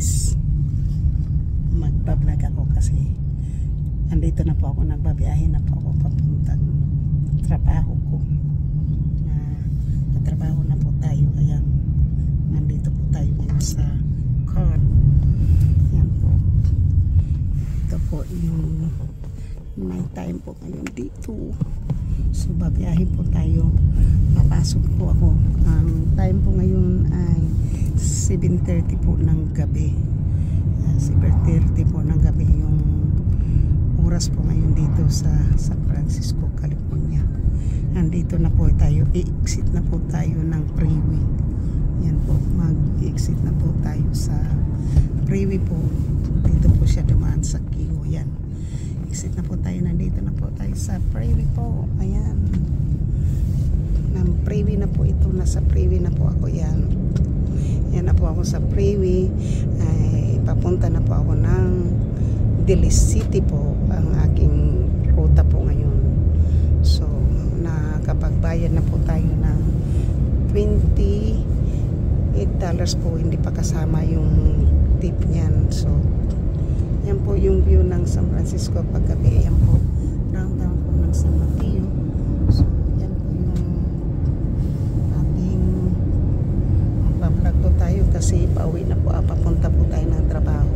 guys, magbablog ako kasi andito na po ako, nagbabiyahe na po ako papuntang trabaho ko. Trabaho na po tayo, kaya nandito po tayo ngayon sa car. Yan po, ito po yung may time po ngayon dito. So babiyahe po tayo, papasok po ako. Ang time po ngayon ay 7:30 po ng gabi. 7:30 po ng gabi yung oras po ngayon dito sa San Francisco, California. Andito na po tayo, i-exit na po tayo ng freeway. Yan po, mag-exit na po tayo sa freeway po. Dito po siya dumaan sa Kiho. Yan, exit na po tayo, nandito na po tayo sa freeway po. Ayan, ng freeway na po ito, nasa freeway na po ako. Yan, yan na po ako sa freeway. Ay, papunta na po ako ng Daly City po, ang aking ruta po ngayon. So nakapagbayad na po tayo ng $28 po, hindi pa kasama yung tip niyan. So yan po yung view ng San Francisco paggabi. Yan po, downtown po ng San Mateo. So yan po yung ating magpa-vlog po tayo kasi pauwi na po, papunta po tayo ng trabaho.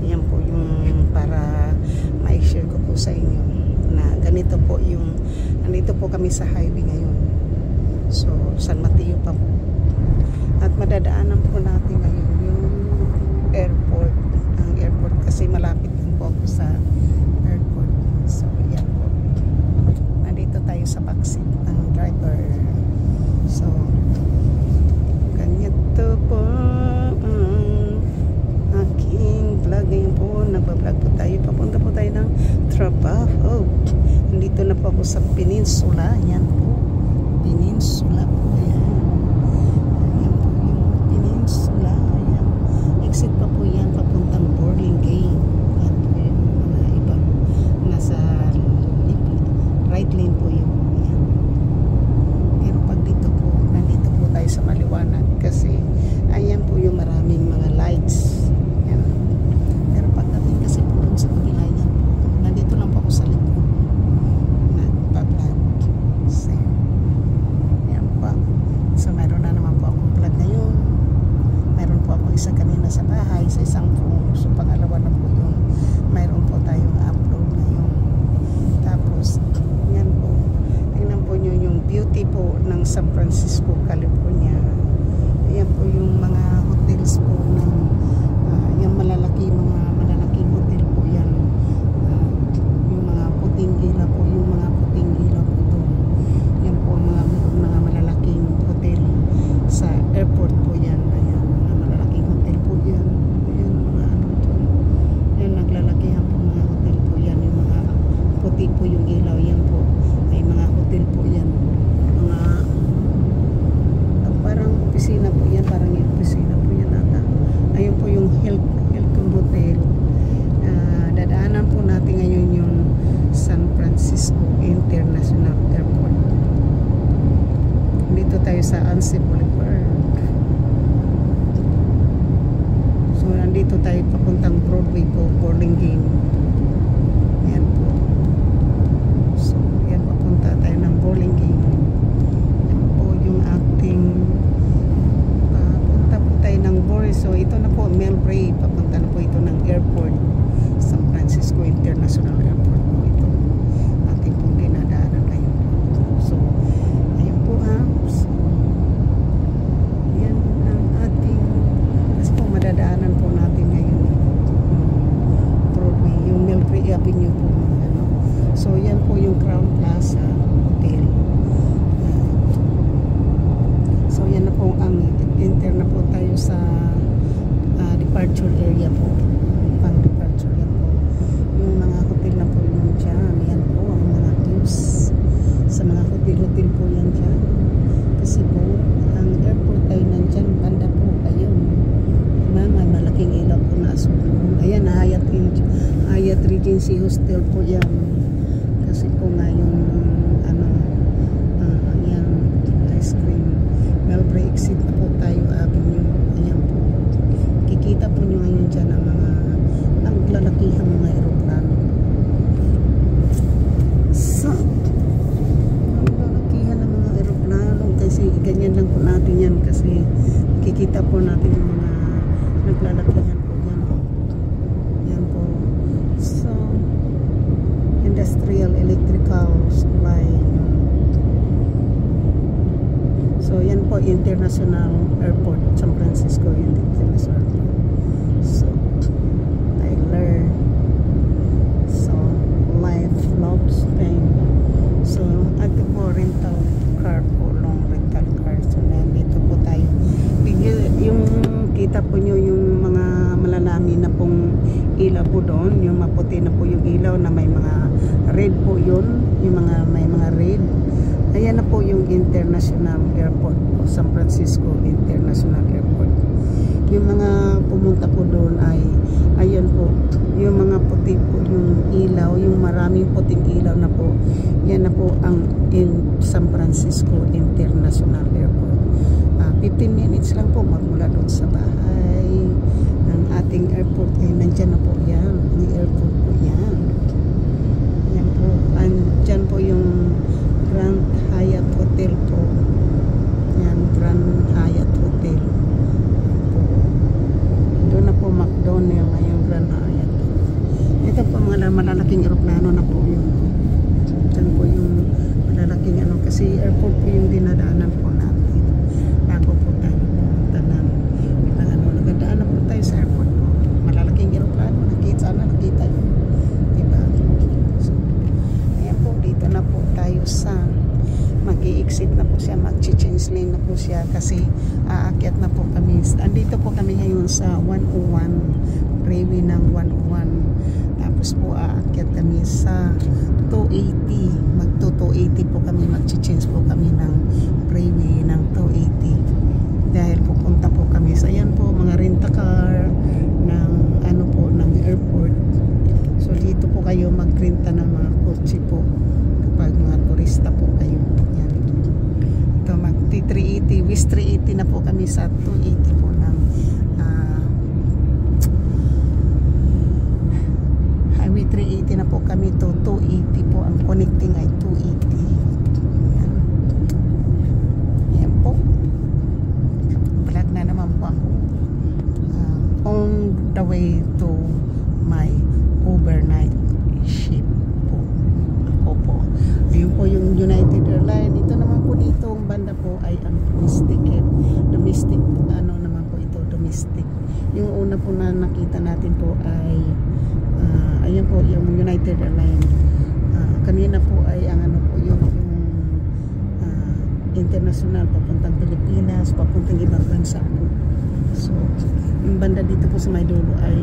Yan po yung para ma-share ko po sa inyo na ganito po yung, nandito po kami sa highway ngayon. So San Mateo pa po, at madadaanan po natin ngayon yung airport, ang airport kasi malapit din po ako sa airport. So yan po, nandito tayo sa backseat ng driver. So ganito po aking vlog ngayon po. Nagbablog po tayo, papunta po tayo ng trabaho. Nandito na po ako sa Peninsula. Yan po, Peninsula po. Ayan, ayan po yung Peninsula. Ayan, exit pa po yan papuntang Burlingame. Yan po yung mga ibang nasa right lane po yun. Ayan. Pero pag dito po, nandito po tayo sa maliwanag kasi ayan po yung maraming mga lights. Yan. Pero pagdating kasi po dun sa kabila, yan po, nandito lang po ako sa likod nagpa-vlog. So yan po. So mayroon na naman po akong vlog ngayon. Mayroon po ako isa kanina sa bahay sa isang phone. So pangalawa na po yung mayroon po tayong upload ngayon. Tapos yan po, tingnan po nyo yung beauty po ng San Francisco, California. Ayan po yung mga hotels po ng yung malalaking hotel po yan. Yung mga puting ilaw po, yung mga puting ilaw po doon. Yan po mga malalaking hotel sa airport po yan. Ayan, mga malalaking hotel po yan. Ayan, mga ano to. Ayan, naglalakihan po mga hotel po yan. Yung mga puti po yung ilaw yan po ay mga hotel po yan. Mga parang opisina po yan, parang yung opisina po yan ata. Ayun po yung Hilton Hotel. Dadaanan po natin ngayon yung San Francisco International Airport. Dito tayo sa Anse Boulevard. So nandito tayo papuntang Broadway po, Burlingame. Yan po. So yan, papunta tayo ng Burlingame. Yan po yung ating papunta po tayo ng Boris. So ito na po, Melbray. Papunta na po ito ng airport, San Francisco International Airport po ito. Ating pong dinadaanan ngayon. So ayun po ha. So yan ang ating, kasi po madadaanan po natin ngayon Broadway, yung Melbray Avenue po. Ano. So yan po yung Crown Plaza Hotel. So yan na po, ang enter na po tayo sa departure area po, pang departure yan po. Yung mga hotel na po yun dyan. Yan po ang mga views sa mga hotel po yan dyan. Kasi po ang airport ay nandyan banda po. Ayun, may malaking ilaw po na aso. Ayan, Hyatt Regency Hostel po yan. Kasi po nga yung ano, yan, ice cream. Melbray exit na po tayo, Avenue. Ayan po, kikita makikita po nyo ngayon dyan ang mga naglalakihang mga aeroplano. So, naglalakihang ng mga aeroplano kasi ganyan lang po natin yan kasi nakikita po natin yung mga naglalakihan po yan po. Yan po. So, industrial electrical supply. So, yan po, International Airport, San Francisco International Airport. So, Tyler. So, Life Love Spain. So, ito po, rental car po, long rental car. So, nandito po tayo. Yung kita po nyo yung mga malalami na pong ilaw po doon. Yung maputi na po yung ilaw na may mga red po yun. Yung mga, may mga red. Ayan na po yung International Airport po, San Francisco International Airport. Yung mga pumunta po doon ay ayan po, yung mga puti po yung ilaw, yung maraming puting ilaw na po. Yan na po ang San Francisco International Airport. 15 minutes lang po magmula doon sa bahay. Ang ating airport ay nandyan na po yan. Ang airport po yan. Yan po. Andyan po yung Grand Hyatt Hotel po. Yan, Grand Hyatt Hotel. Doon na po McDonald's ay yung Grand Hyatt. Ito po mga malalaking aeroplano na po yun. Diyan po yung malalaking ano kasi airport po yung dinadaanan po natin. Bago po tayo pumunta ng ibang ano. Nagadaan na po tayo sa airport po. Malalaking aeroplano. Nakita yun. Diba? So, ayan po. Dito na po tayo sa mag-i-exit na po siya, mag-change lane na po siya kasi aakyat na po kami. Andito po kami ngayon sa 101, freeway ng 101. Tapos po aakyat kami sa 280. Mag-280 po kami, mag-change po kami ng freeway ng 280. Dahil pupunta po kami sa yan po, mga rent-a-car ng ano po, ng airport. So dito po kayo mag-renta ng mga kotse po kapag mga turista po kayo. Yan. Ito mag-380, West 380 na po kami sa 280 po ng Highway 380 na po kami to 280 po. Ang connecting ay 280. Yan. Yan po. Vlog na naman po ako. On the way to my overnight ship po. Ako po. Ayun po yung United Airlines. Ito naman po dito, ang banda po ay ang domestic. Domestic, ano naman po ito, domestic. Yung una po na nakita natin po ay ayan po, yung United Airlines. Kanina po ay ang ano po, yung international, papuntang Pilipinas, papuntang ibang bansa po. So, yung banda dito po sa may dulo ay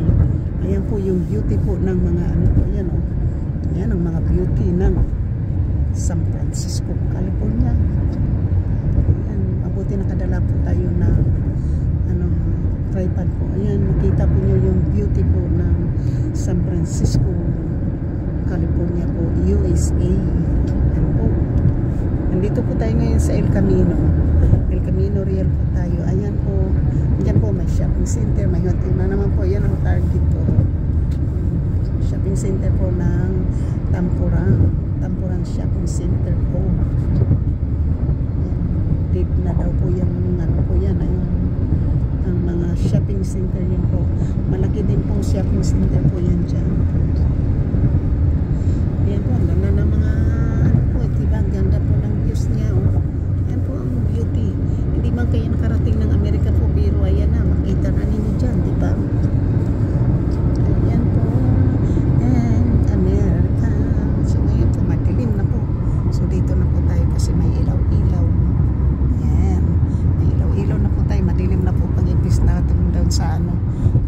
ayan po yung beauty po ng mga ano po, yan o. Ayan ang mga beauty ng San Francisco, California. Ayan, mabuti nakadala po tayo na ano, tripod po. Ayan, makita po nyo yung beauty po ng San Francisco, California po, USA. Ayan po. Nandito po tayo ngayon sa El Camino. El Camino Real po tayo. Ayan po. Diyan po may shopping center, may hotel na naman po. Yan ang target po. Shopping center po ng Tampuran Shopping Center po. Deep na daw po yung ano po yan. Ayun. Ang mga shopping center yan po. Malaki din pong shopping center po yan dyan. Ayan po. Ang ganda ng mga ano po. Diba? Ang ganda po ng views niya. Oh. Ayan po ang beauty. Hindi man kayo nakarating ng Amerika po, pero ayan na, makita na ninyo dyan, di ba? Ayan po, and America. So ngayon po, madilim na po. So dito na po tayo kasi may ilaw-ilaw. Ayan, may ilaw-ilaw na po tayo. Madilim na po pag-ibis natin doon sa ano.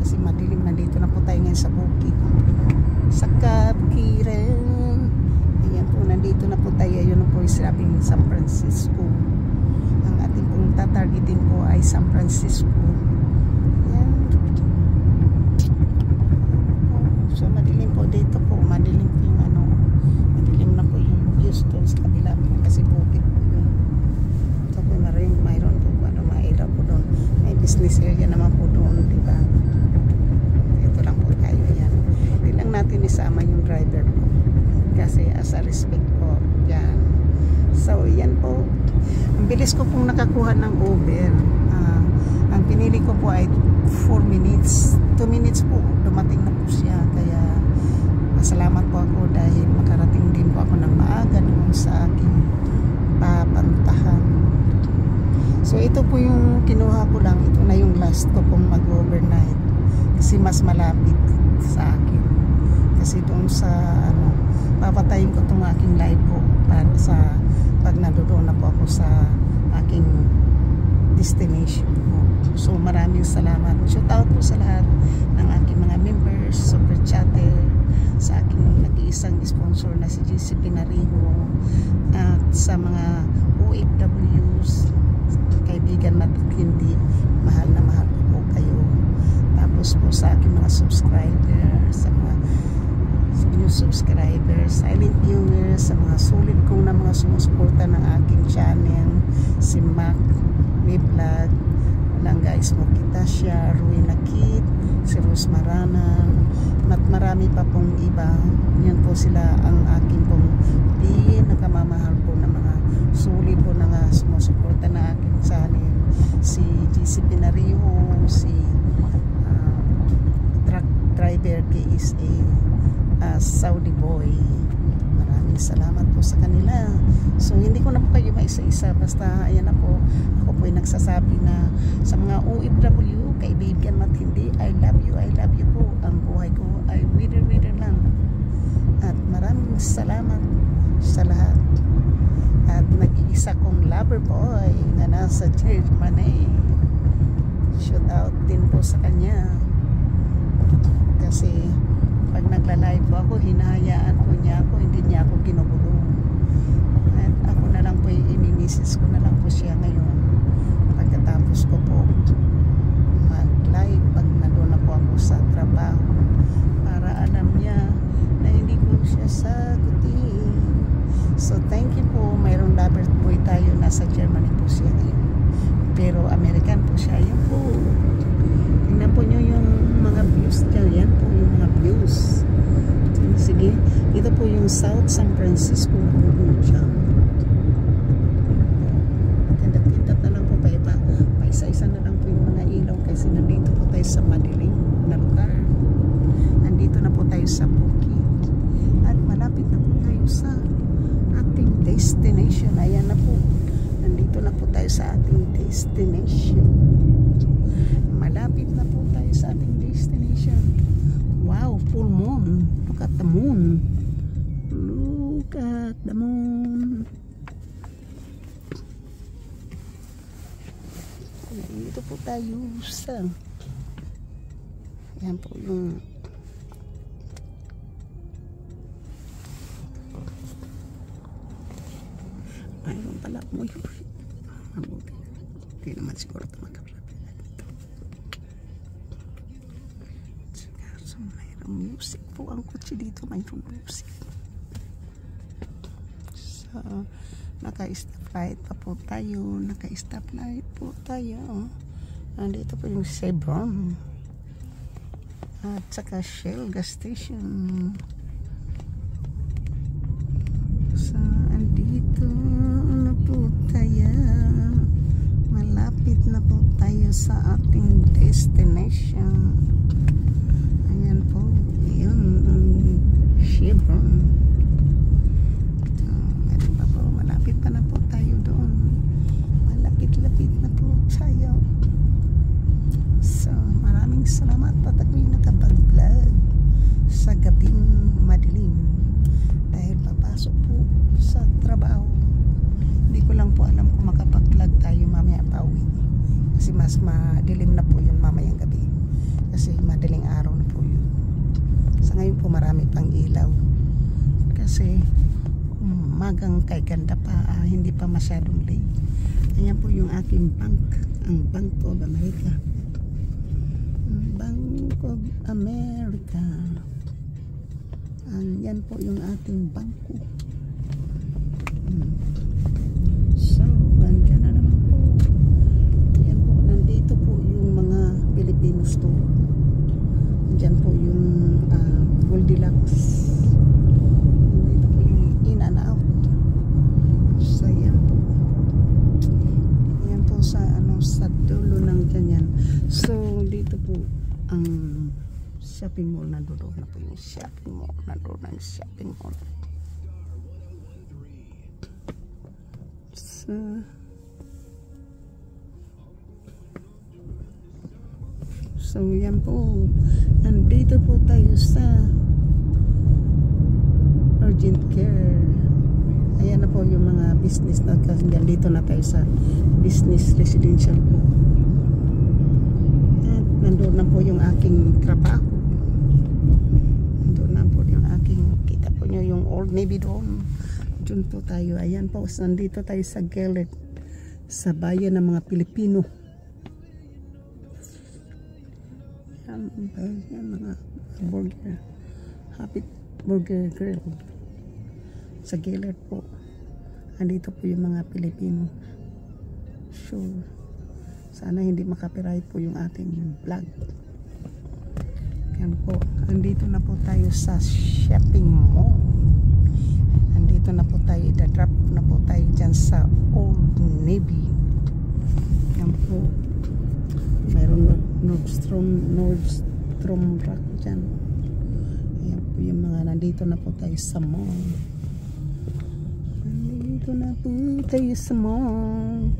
Kasi madilim na dito na po tayo ngayon sa bukid. Sa Kapkiran. Ayan po, nandito na po tayo. Ayun na po yung sabing San Francisco. Ating pong tatargetin po ay San Francisco. Yan. So madilim po dito po. Madilim po yung ano. Madilim na po yung views doon sa kabila po. Kasi bukid po yun. So po mayroon po ano, mga ilaw po doon. May business area naman po doon. Diba? nakakuha ng Uber. Ang pinili ko po ay 4 minutes. 2 minutes po, dumating na po siya. Kaya masalamat po ako dahil makarating din po ako ng maaga doon sa aking papantahan. So ito po yung kinuha ko lang. Ito na yung last ko pong mag-overnight. Kasi mas malapit sa akin. Kasi doon sa papatayin ko itong aking live po para sa pag nandoon na po ako sa aking destination po. So maraming salamat. Shout out po sa lahat ng aking mga members, super chatter, sa aking nag-iisang sponsor na si GC Pinariho, at sa mga OFWs, kaibigan at hindi, mahal na mahal ko po kayo. Tapos po sa aking mga subscribers, sa mga new subscribers, silent viewers, sa mga solid kong na mga sumusuporta ng aking channel, si Mac Vlog, walang guys mo kita siya, Ruina Kit, si Rose Maranan, at marami pa pong iba. Yan po sila ang aking pong pinakamamahal po na mga solid po na nga sumusuporta na aking channel, si GC Pinariho, si truck driver KSA, Saudi Boy. Maraming salamat po sa kanila. So hindi ko na po kayo maisa-isa, basta ayan na po, ako po ay nagsasabi na sa mga OFW, kaibigan at hindi, I love you po. Ang buhay ko ay wither lang. At maraming salamat sa lahat. At nag-iisa kong lover boy na nasa Germany, shout out din po sa kanya. Kasi pag nagla-live po ako, hinahayaan po niya ako, hindi niya ako ginugulo. At ako na lang po, inimisis ko na lang po siya ngayon pagkatapos ko po mag-live pag nandun na po ako sa trabaho, para alam niya na hindi ko siya sagutin. So thank you po. Mayroong lover boy tayo, nasa Germany po siya ngayon, pero American po siya. Yan po, tingnan po nyo yung mga views dyan. Yan po yung mga views. Sige, ito po yung South San Francisco na po dyan. Tindat-tindat na lang po pa isa-isa na lang po yung mga ilaw, kasi nandito po tayo sa madilim na lugar. Nandito na po tayo sa bukid at malapit na po tayo sa ating destination. Ayan na po, nandito na po tayo sa ating destination. Malapit na po tayo sa ating destination. Wow, full moon. Look at the moon. Look at the moon. Dito po tayo sa, yan po yung mayroon pala mo yun. Mabuti. Hindi naman siguro ito magkakalapit na dito. So mayroon music po ang kotse dito. Mayroon music. So naka-stoplight pa po tayo. Naka-stoplight po tayo. Nandito po yung Chevron at saka Shell gas station. So andito na po tayo. Malapit na po tayo sa ating destination. Ayan po, yun ang Chevron. Meron pa po, malapit pa na po tayo doon. Malapit-lapit na po tayo. So maraming salamat at ako'y nakapag-vlog sa gabing madilim dahil papasok po sa trabaho. Hindi ko lang po alam kung makapag-vlog tayo mamaya pauwi, kasi mas madilim na po yun mamayang gabi, kasi madaling araw na po yun. Sa ngayon po marami pang ilaw kasi magang kay ganda pa, hindi pa masyadong late. Ayan po yung aking bank, ang Bank of America. Bank of America. Yan po yung ating bangko. So, andyan na naman po. Ayan po, nandito po yung mga Filipino store. Andyan po yung Goldilocks. Nandito po yung In and Out. So, ayan po. Ayan shopping mall. Nandoon na po yung shopping mall. Nandoon ang shopping mall. So yan po, nandito po tayo sa urgent care. Ayan na po yung mga business na, kasi dito na tayo sa business residential po. At nandun na po yung aking trabaho. Nandun na po yung aking, kita po nyo yung Old Navy doon. Diyan po tayo. Ayan po, nandito tayo sa Gillette, sa bayan ng mga Pilipino. Yan mga burger, Happy Burger Grill sa Gillette po. Andito po yung mga Pilipino. Sure, sana hindi makapiright po yung ating vlog. Yan po, andito na po tayo sa shopping mall. Andito na po tayo, i-drop na po tayo dyan sa Old Navy. Yan po, mayroon Nordstrom Rack dyan. Ayan po yung mga, nandito na po tayo sa mall. Nandito na po tayo sa mall.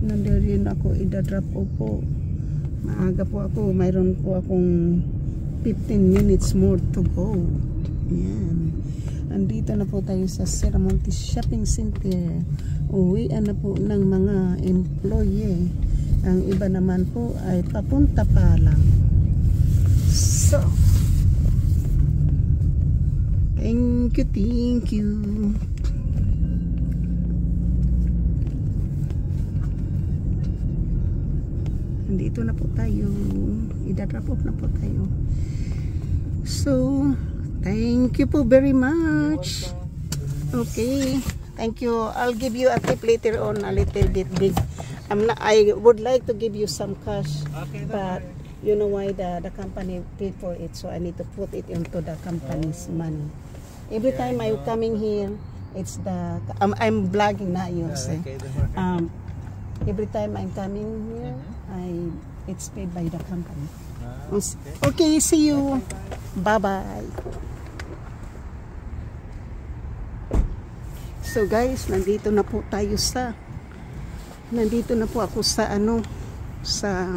Nandito rin ako, i-drop po. Maaga po ako, mayroon po akong 15 minutes more to go. Ayan. Nandito na po tayo sa Sierramonte Shopping Center. Uwian na po ng mga employee. Ang iba naman po ay papunta pa lang. So, thank you. Nandito na po tayo. I-drop off na po tayo. So, thank you po very much. Okay. Thank you. I'll give you a tip later on, a little bit big. I would like to give you some cash, okay, but you know why the company paid for it, so I need to put it into the company's money. Every time I'm coming here, it's the I'm vlogging na yun. Every time I'm coming here, it's paid by the company. Okay, see you. Bye-bye. So guys, nandito na po ako sa sa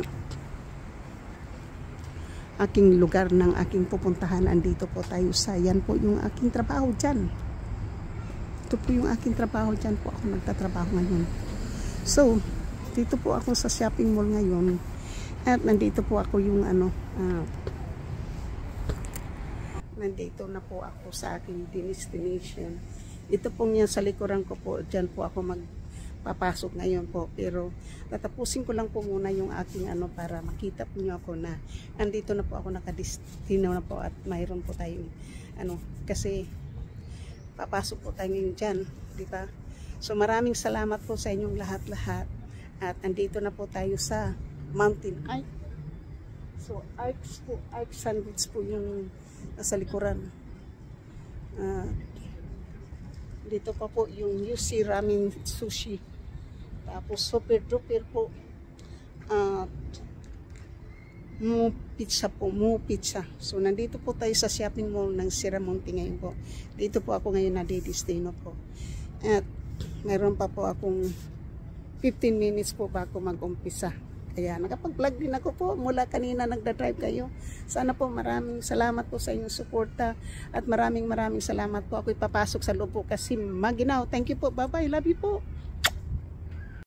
aking lugar ng aking pupuntahan. Andito po tayo sa, yan po yung aking trabaho dyan. Ito po yung aking trabaho dyan po ako nagtatrabaho ngayon. So, dito po ako sa shopping mall ngayon. At nandito po ako yung nandito na po ako sa aking destination. Ito pong yan sa likuran ko po, dyan po ako magpapasok ngayon po. Pero tatapusin ko lang po muna yung aking para makita po nyo ako na andito na po ako, nakadestino na po, at mayroon po tayo kasi papasok po tayo ngayon dyan, di ba? So maraming salamat po sa inyong lahat-lahat, at andito na po tayo sa Mountain Arch. So Arch Sandwich po yung nasa likuran. Dito pa po yung UC Ramen Sushi. Tapos super duper po Mo Pizza. So nandito po tayo sa shopping mall ng Sierramonte ngayon po. Dito po ako ngayon nadidestino po. At mayroon pa po akong 15 minutes po bago mag-umpisa. Kaya nakapag-vlog din ako po mula kanina, nagda-drive kayo. Sana po maraming salamat po sa inyong suporta, at maraming salamat po. Ako'y papasok sa loob po kasi maginaw. Thank you po. Bye-bye. Love you po.